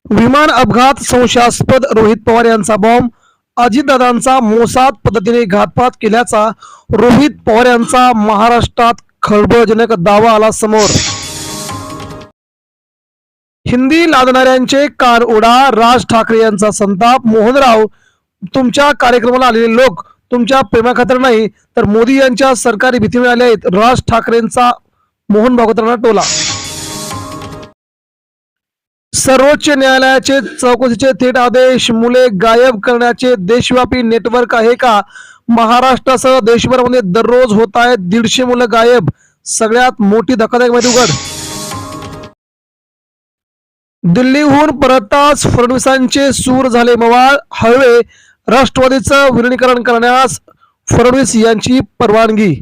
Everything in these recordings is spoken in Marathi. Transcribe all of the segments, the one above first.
विमान अपघात संशयास्पद रोहित पवार यांचा बॉम्ब, अजितदादांचा मोसाद पद्धतीने घातपात केल्याचा रोहित पवार यांचा महाराष्ट्रात खळबळजनक दावा आला समोर. हिंदी लादणाऱ्यांचे कान उडा, राज ठाकरे यांचा संताप. मोहनराव, तुमच्या कार्यक्रमाला आलेले लोक तुमच्या प्रेमाखातर नाही तर मोदी यांच्या सरकारी भीतीमुळे आले आहेत. राज ठाकरेंचा मोहन भागवतांना टोला. सर्वोच्च न्यायालयाचे चौकशीचे थेट आदेश, मुले गायब करण्याचे देशव्यापी नेटवर्क आहे का? महाराष्ट्रासह देशभरामध्ये दररोज होत आहेत 150 मुलं गायब. सगळ्यात मोठी धक्कादायक माहिती उघड. दिल्लीहून परतताच फडणवीसांचे सूर झाले मवाळ. हळवे, राष्ट्रवादीचं विलिनीकरण करण्यास फडणवीस यांची परवानगी.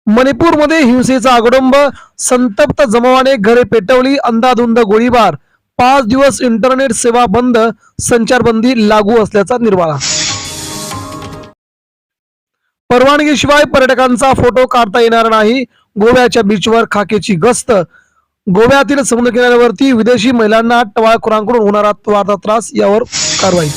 मणिपूरमध्ये हिंसेचा आगडंब, संतप्त जमावाने घरे पेटवली, अंधाधुंद गोळीबार. 5 दिवस इंटरनेट सेवा बंद, संचारबंदी लागू असल्याचा निर्वाळा. परवानगीशिवाय पर्यटकांचा फोटो काढता येणार नाही. गोव्याच्या बीचवर खाकेची गस्त. गोव्यातील समुद्रकिनाऱ्यावरती विदेशी महिलांना टवाळखोरांकडून होणारा वाढता त्रास, यावर कारवाई.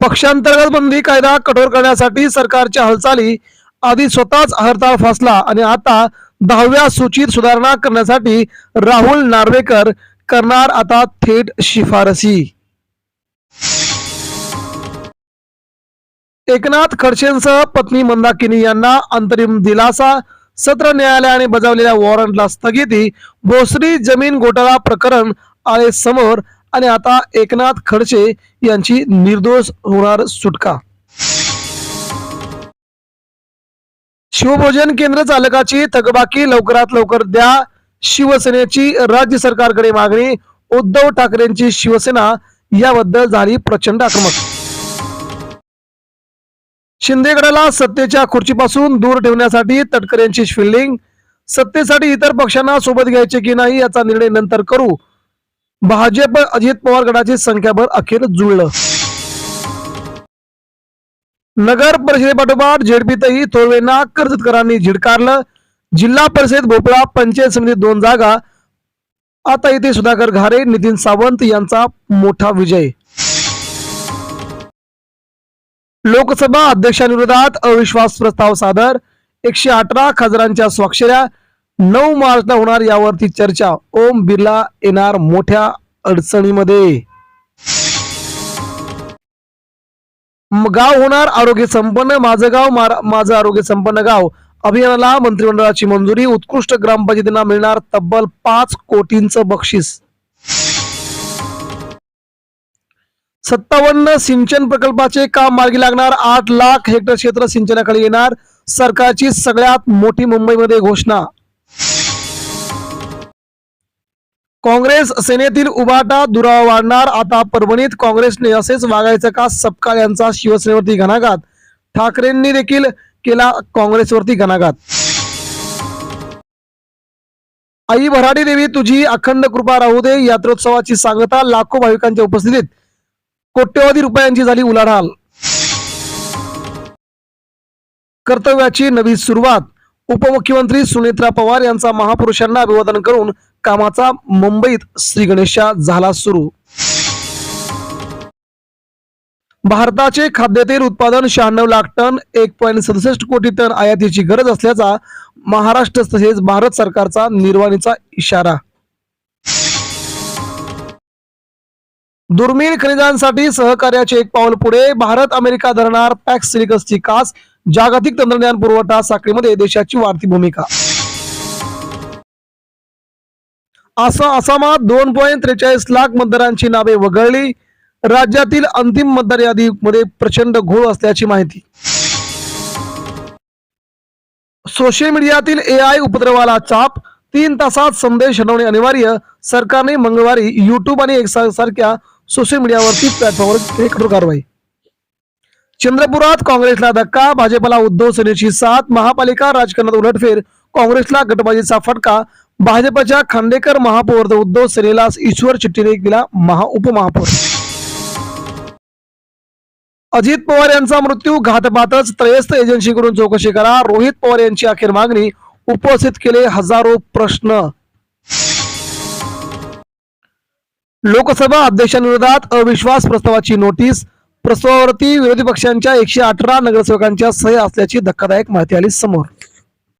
पक्षांतर्गत बंदी कायदा कठोर करण्यासाठी सरकारच्या हालचाली. आधी स्वतःच हरताळ फासला आणि आता 10व्या सूचीत सुधारणा करण्यासाठी राहुल नार्वेकर करणार आता थेट शिफारसी. एकनाथ खडसेंसह पत्नी मंदाकिनी यांना अंतरिम दिलासा. सत्र न्यायालयाने बजावलेल्या वॉरंटला स्थगिती. भोसरी जमीन घोटाळा प्रकरण आले समोर आणि आता एकनाथ खडसे यांची निर्दोष होणार सुटका. शिवभोजन केंद्र चालकाची थकबाकी लवकरात लवकर द्या, शिवसेनेची राज्य सरकारकडे मागणी. उद्धव ठाकरेंची शिवसेना याबद्दल झाली प्रचंड आक्रमक. शिंदेगडाला सत्तेच्या खुर्चीपासून दूर ठेवण्यासाठी तटकरेंची फिल्डिंग. सत्तेसाठी इतर पक्षांना सोबत घ्यायचे की नाही याचा निर्णय नंतर करू. भाजप अजित पवार गटाची संख्याबळ अखेर जुळलं. नगर परिषदेपाठोपाठ झेडपीतही थोरवेंना कर्जतकरांनी झिडकारलं. जिल्हा परिषद भोपळा, पंचायत समिती 2 जागा. आता इथे सुधाकर घारे, नितीन सावंत यांचा मोठा विजय. लोकसभा अध्यक्षांविरोधात अविश्वास प्रस्ताव सादर. 118 खासदारांच्या स्वाक्षऱ्या. 9 मार्चला होणार यावरती चर्चा. ओम बिर्ला येणार मोठ्या अडचणीमध्ये. गाव होणार आरोग्य संपन्न. माझं गाव माझं आरोग्य संपन्न गाव अभियानाला मंत्रिमंडळाची मंजुरी. उत्कृष्ट ग्रामपंचायतींना मिळणार तब्बल 5 कोटींचं बक्षीस. 57 सिंचन प्रकल्पाचे काम मार्गी लागणार. 8 लाख हेक्टर क्षेत्र सिंचनाखाली येणार. सरकारची सगळ्यात मोठी मुंबईमध्ये घोषणा. काँग्रेस सेनेतील उभाटा दुरावा वाढणार. आता परभणीत काँग्रेसने असेच वागायचं का? सपकाळ यांचा शिवसेनेवरती घणाघात. ठाकरेंनी देखील केला काँग्रेसवरती घणाघात. आई भराडी देवी तुझी अखंड कृपा राहू दे यात्रोत्सवाची सांगता. लाखो भाविकांच्या उपस्थितीत कोट्यवधी रुपयांची झाली उलाढाल. कर्तव्याची नवी सुरुवात. उपमुख्यमंत्री सुनेत्रा पवार यांचा महापुरुषांना अभिवादन करून कामाचा मुंबईत श्री गणेशा झाला सुरू. भारताचे खाद्यतेल उत्पादन 96 लाख टन, 1.67 कोटी टन आयातीची गरज असल्याचा महाराष्ट्र तसेच भारत सरकारचा निर्वाणीचा इशारा. दुर्मिळ खनिजांसाठी सहकार्याचे एक पाऊल पुढे. भारत अमेरिका धरणार पॅक्स सिलिकसची कास. जागतिक तंत्रज्ञान पुरवठा साखळीमध्ये देशाची वाढती भूमिका. आसामात 2.43 लाख मतदारांची नावे वगळली. राज्यातील अंतिम मतदार यादीमध्ये प्रचंड घोळ असल्याची माहिती. सोशल मीडियातील AI उपद्रवाला चाप. 3 तासात संदेश हटवणे अनिवार्य. सरकारने मंगळवारी YouTube आणि X सारख्या सोशल मीडियावरती प्लॅटफॉर्मवर कठोर कारवाई. चंद्रपुरात काँग्रेसला धक्का. भाजपला उद्धव सेनेची साथ. महापालिका राजकारणात उलटफेर. काँग्रेसला गटबाजीचा फटका. भाजपच्या खांडेकर महापौर तर उद्धव सेनेला ईश्वर चिट्टीने दिला उपमहापौर. अजित पवार यांचा मृत्यू घातपातच. त्रयस्थ एजन्सीकडून चौकशी करा. रोहित पवार यांची अखेर मागणी. उपस्थित केले हजारो प्रश्न. लोकसभा अध्यक्षांविरोधात अविश्वास प्रस्तावाची नोटीस. प्रस्तावावरती विरोधी पक्षांच्या 118 नगरसेवकांच्या सह्या असल्याची धक्कादायक माहिती आली समोर.